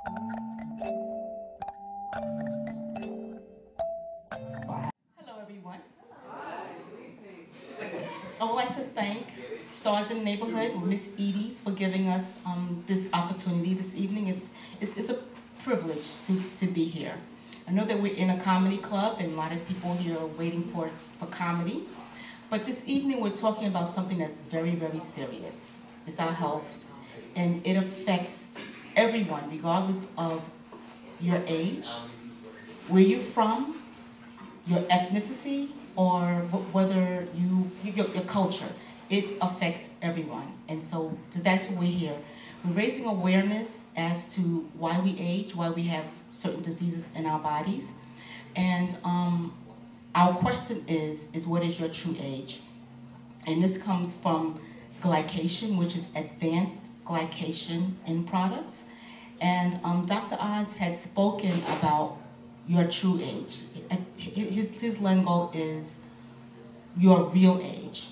Hello, everyone. I would like to thank Stars in the Neighborhood, Miss Edie's, for giving us this opportunity this evening. It's a privilege to be here. I know that we're in a comedy club, and a lot of people here are waiting for comedy. But this evening, we're talking about something that's very, very serious. It's our health, and it affects everyone, regardless of your age, where you're from, your ethnicity, or whether your culture. It affects everyone. And so that's why we're here. We're raising awareness as to why we age, why we have certain diseases in our bodies. And our question is what is your true age? And this comes from glycation, which is advanced glycation in products. And Dr. Oz had spoken about your true age. His lingo is your real age.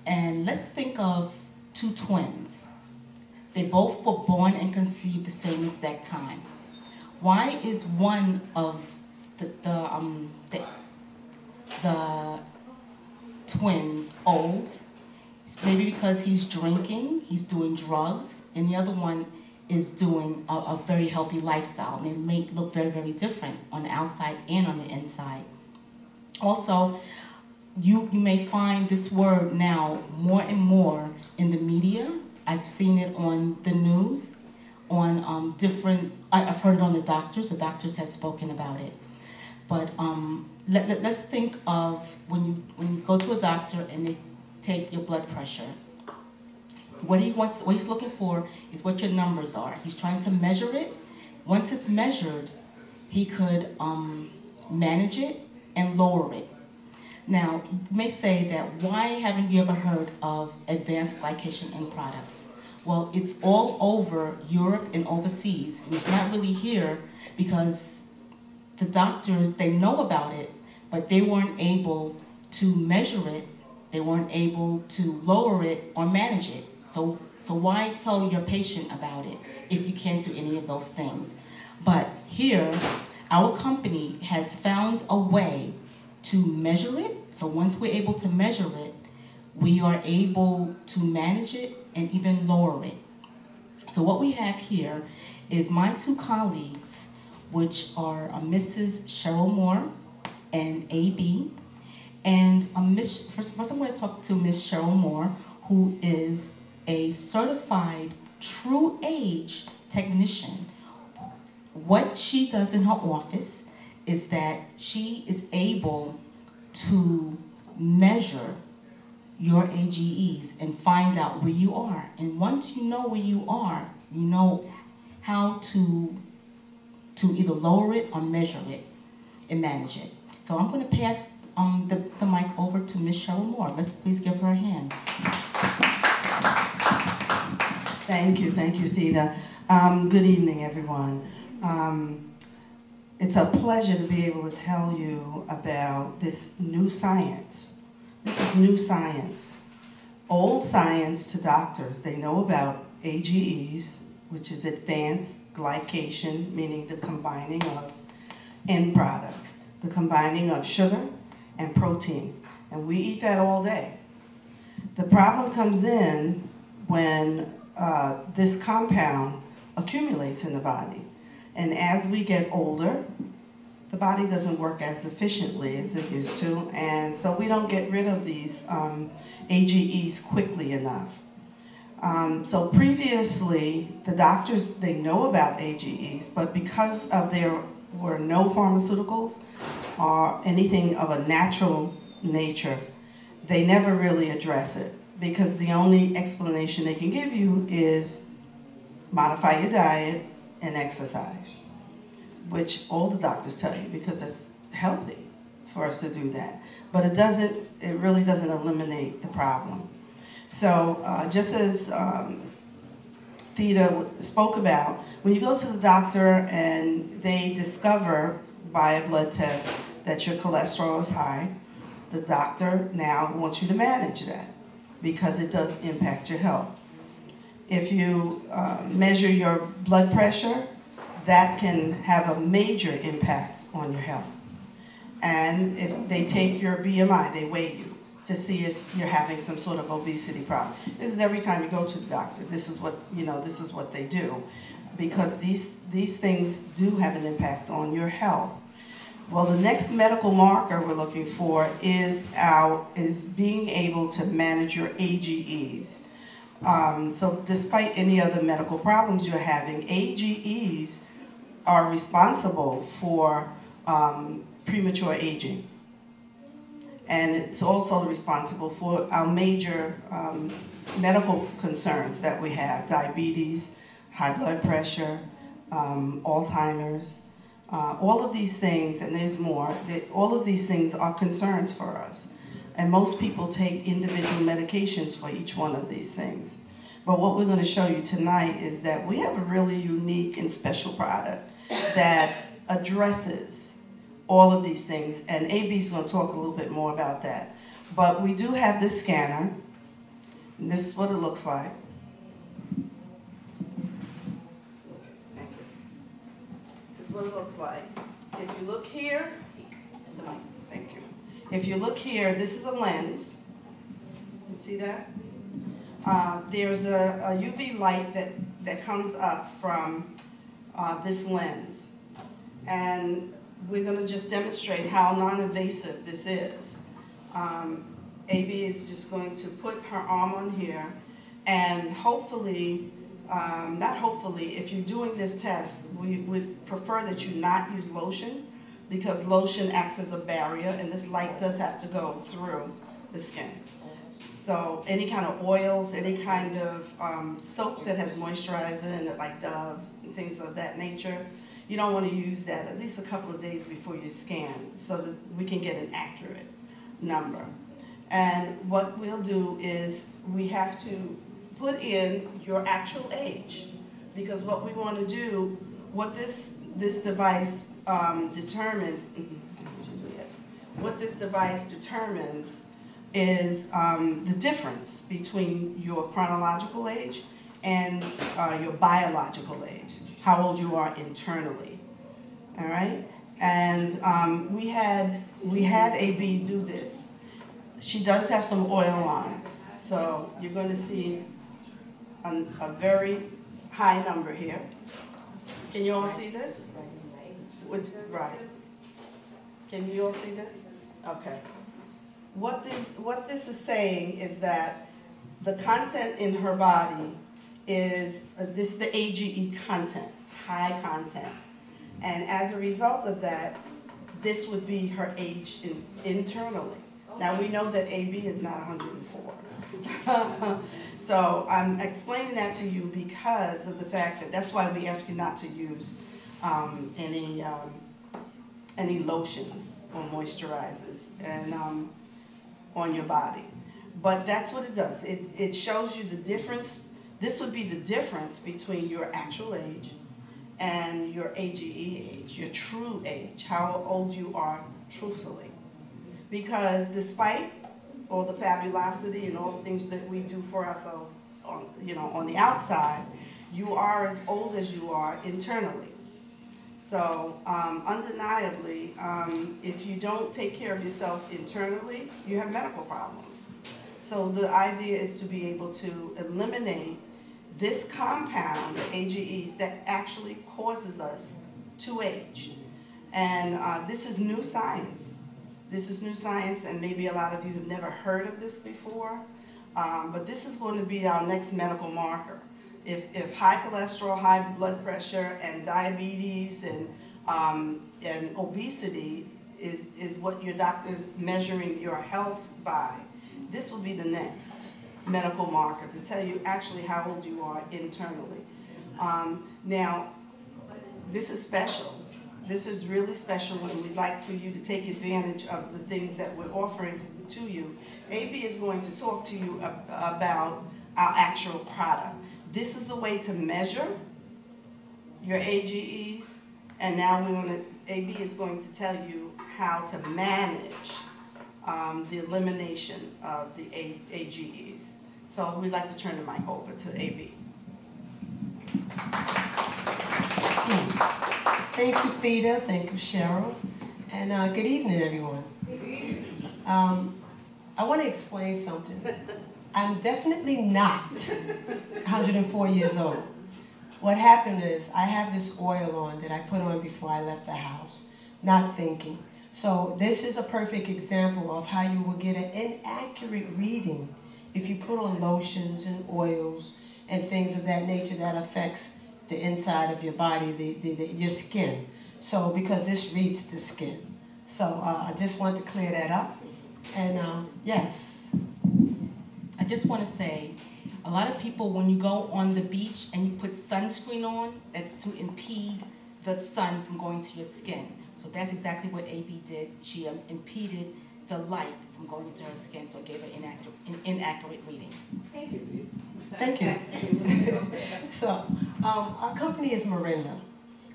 And let's think of two twins. They both were born and conceived the same exact time. Why is one of the twins old? It's maybe because he's drinking, he's doing drugs, and the other one is doing a very healthy lifestyle. They may look very, very different on the outside and on the inside. Also, you may find this word now more and more in the media. I've seen it on the news, on I've heard it on the doctors have spoken about it. But let's think of when you go to a doctor and they take your blood pressure. What he's looking for is what your numbers are. He's trying to measure it. Once it's measured, he could manage it and lower it. Now, you may say that, why haven't you ever heard of advanced glycation in products? Well, it's all over Europe and overseas, and it's not really here because the doctors, they know about it, but they weren't able to measure it, they weren't able to lower it or manage it. So why tell your patient about it if you can't do any of those things? But here, our company has found a way to measure it. So once we're able to measure it, we are able to manage it and even lower it. So what we have here is my two colleagues, which are Mrs. Cheryl Moore and AB. And first I'm going to talk to Miss Cheryl Moore, who is a certified true age technician. What she does in her office is that she is able to measure your AGEs and find out where you are. And once you know where you are, you know how to either lower it or measure it and manage it. So I'm going to pass the mic over to Ms. Cheryl Moore. Let's please give her a hand. Thank you, Theda. Good evening, everyone. It's a pleasure to be able to tell you about this new science. This is new science. Old science to doctors. They know about AGEs, which is advanced glycation, meaning the combining of end products, the combining of sugar and protein. And we eat that all day. The problem comes in when this compound accumulates in the body. And as we get older, the body doesn't work as efficiently as it used to, and so we don't get rid of these AGEs quickly enough. So previously, the doctors, they know about AGEs, but because of there were no pharmaceuticals or anything of a natural nature, they never really address it, because the only explanation they can give you is modify your diet and exercise, which all the doctors tell you because it's healthy for us to do that. But it really doesn't eliminate the problem. So just as Theda spoke about, when you go to the doctor and they discover by a blood test that your cholesterol is high, the doctor now wants you to manage that because it does impact your health. If you measure your blood pressure, that can have a major impact on your health. And if they take your BMI, they weigh you to see if you're having some sort of obesity problem. This is every time you go to the doctor. This is what, this is what they do, because these things do have an impact on your health. Well, the next medical marker we're looking for is being able to manage your AGEs. So despite any other medical problems you're having, AGEs are responsible for premature aging. And it's also responsible for our major medical concerns that we have: diabetes, high blood pressure, Alzheimer's. All of these things, and there's more, all of these things are concerns for us. And most people take individual medications for each one of these things. But what we're going to show you tonight is that we have a really unique and special product that addresses all of these things. And AB is going to talk a little bit more about that. But we do have this scanner. And this is what it looks like. What it looks like. If you look here, thank you. If you look here, this is a lens. You see that? There's a UV light that comes up from this lens. And we're going to just demonstrate how non-invasive this is. AB is just going to put her arm on here, and hopefully, not hopefully, if you're doing this test, we would prefer that you not use lotion, because lotion acts as a barrier, and this light does have to go through the skin. So any kind of oils, any kind of soap that has moisturizer in it, like Dove and things of that nature, you don't want to use that at least a couple of days before you scan, so that we can get an accurate number. And what we'll do is we have to put in your actual age, because what we want to do, what this device determines, is the difference between your chronological age and your biological age, how old you are internally. All right, and we had AB do this. She does have some oil on, so you're going to see a very high number here. Can you all see this? Right. Can you all see this? Okay. What this is saying is that the content in her body is this is the AGE content. It's high content, and as a result of that, this would be her age internally. Now we know that AB is not 104. So I'm explaining that to you because of the fact that that's why we ask you not to use any lotions or moisturizers and on your body. But that's what it does. It shows you the difference. This would be the difference between your actual age and your AGE age, your true age, how old you are truthfully. Because despite all the fabulosity and all the things that we do for ourselves on the outside, you are as old as you are internally. So undeniably, if you don't take care of yourself internally, you have medical problems. So the idea is to be able to eliminate this compound, AGEs, that actually causes us to age. And this is new science. This is new science, and maybe a lot of you have never heard of this before, but this is going to be our next medical marker. If high cholesterol, high blood pressure, and diabetes and obesity is what your doctor's measuring your health by, this will be the next medical marker to tell you actually how old you are internally. Now, this is special. This is really special, and we'd like for you to take advantage of the things that we're offering to you. AB is going to talk to you about our actual product. This is a way to measure your AGEs, and now AB is going to tell you how to manage the elimination of the AGEs. So we'd like to turn the mic over to AB. Thank you, Theta. Thank you, Cheryl. And good evening, everyone. Good evening. I want to explain something. I'm definitely not 104 years old. What happened is I have this oil on that I put on before I left the house, not thinking. So this is a perfect example of how you will get an inaccurate reading if you put on lotions and oils and things of that nature that affects the inside of your body, your skin. So because this reads the skin. So I just want to clear that up. And yes. I just want to say, a lot of people, when you go on the beach and you put sunscreen on, that's to impede the sun from going to your skin. So that's exactly what AB did. She impeded the light from going into her skin, so it gave her an inaccurate reading. Thank you. Thank you. So, our company is Morinda.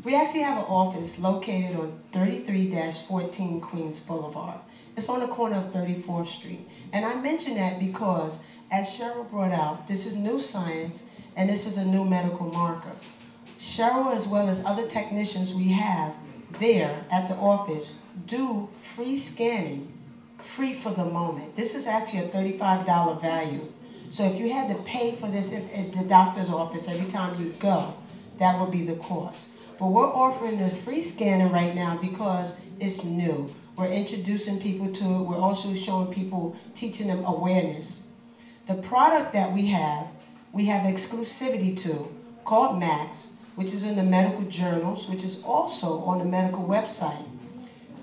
We actually have an office located on 33-14 Queens Boulevard. It's on the corner of 34th Street. And I mention that because, as Cheryl brought out, this is new science and this is a new medical marker. Cheryl, as well as other technicians we have there at the office, do free scanning, free for the moment. This is actually a $35 value. So if you had to pay for this at the doctor's office every time you go, that would be the cost. But we're offering this free scanning right now because it's new. We're introducing people to it. We're also showing people, teaching them awareness. The product that we have exclusivity to, called Max, which is in the medical journals, which is also on the medical website.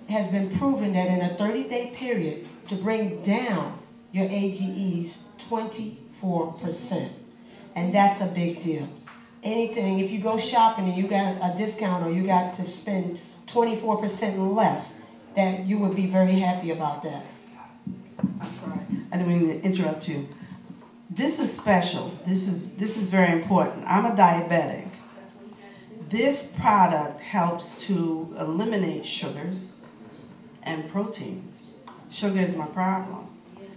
It has been proven that in a 30-day period to bring down your AGEs 24%. And that's a big deal. Anything, if you go shopping and you got a discount or you got to spend 24% less, that you would be very happy about that. I'm sorry, I didn't mean to interrupt you. This is special. This is very important. I'm a diabetic. This product helps to eliminate sugars and proteins. Sugar is my problem.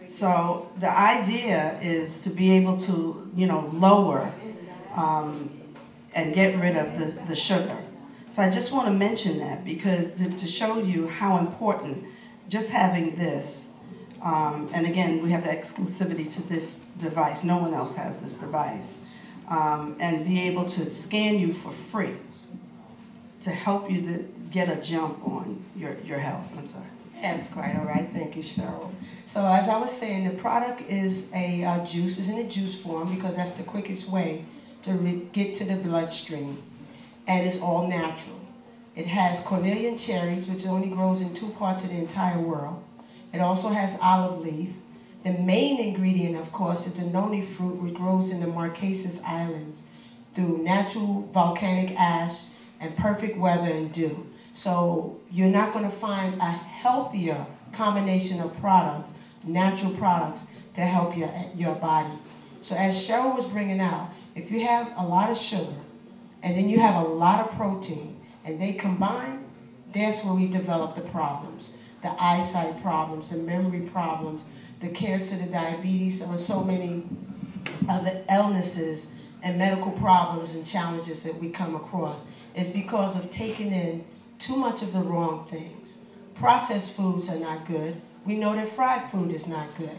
So the idea is to be able to, lower and get rid of the sugar. So I just want to mention that because to show you how important just having this, and again, we have the exclusivity to this device. No one else has this device. And be able to scan you for free to help you to get a jump on your health. I'm sorry. That's quite all right. Thank you, Cheryl. So as I was saying, the product is a juice, is in a juice form because that's the quickest way to get to the bloodstream. And it's all natural. It has cornelian cherries, which only grows in 2 parts of the entire world. It also has olive leaf. The main ingredient, of course, is the noni fruit, which grows in the Marquesas Islands through natural volcanic ash and perfect weather and dew. So you're not going to find a healthier combination of products, natural products, to help your body. So as Cheryl was bringing out, if you have a lot of sugar and then you have a lot of protein and they combine, that's where we develop the problems. The eyesight problems, the memory problems, the cancer, the diabetes, and so many other illnesses and medical problems and challenges that we come across is because of taking in too much of the wrong things. Processed foods are not good. We know that fried food is not good.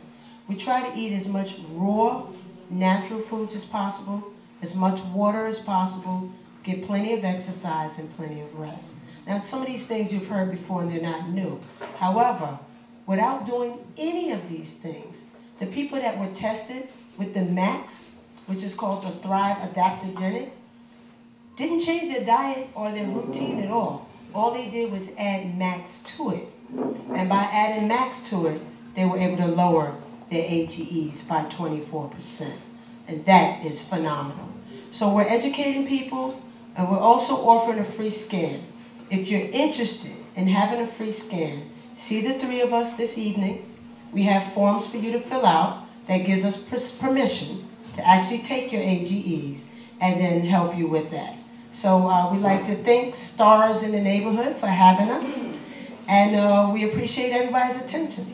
We try to eat as much raw, natural foods as possible, as much water as possible, get plenty of exercise and plenty of rest. Now, some of these things you've heard before and they're not new. However, without doing any of these things, the people that were tested with the Max, which is called the Thrive Adaptogenic, didn't change their diet or their routine at all. All they did was add Max to it. And by adding Max to it, they were able to lower their AGEs by 24%. And that is phenomenal. So we're educating people, and we're also offering a free scan. If you're interested in having a free scan, see the 3 of us this evening. We have forms for you to fill out that gives us permission to actually take your AGEs and then help you with that. So we'd like to thank Stars in the Neighborhood for having us, and we appreciate everybody's attention.